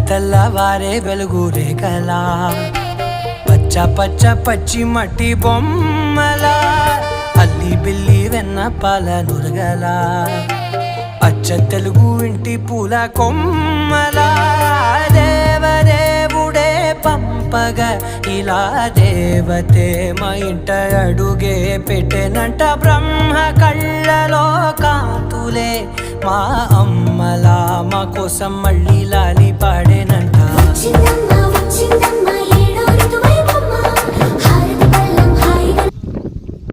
తెల్లవారే వెలుగు రేఖలా పచ్చ పచ్చ పచ్చి మట్టి బొమ్మలా అల్లి బిల్లి వెన్న పాల నురగలా అచ్చ తెలుగు ఇంటి పూల కొమ్మలా దేవదేవుడే పంపగా ఇలా దేవతే మా ఇంట అడుగే పెట్టెనంట బ్రహ్మ కళ్ళలో కాంతులే మా అమ్మలా మా కోసం మళ్ళీ లాలి పాడేనంట.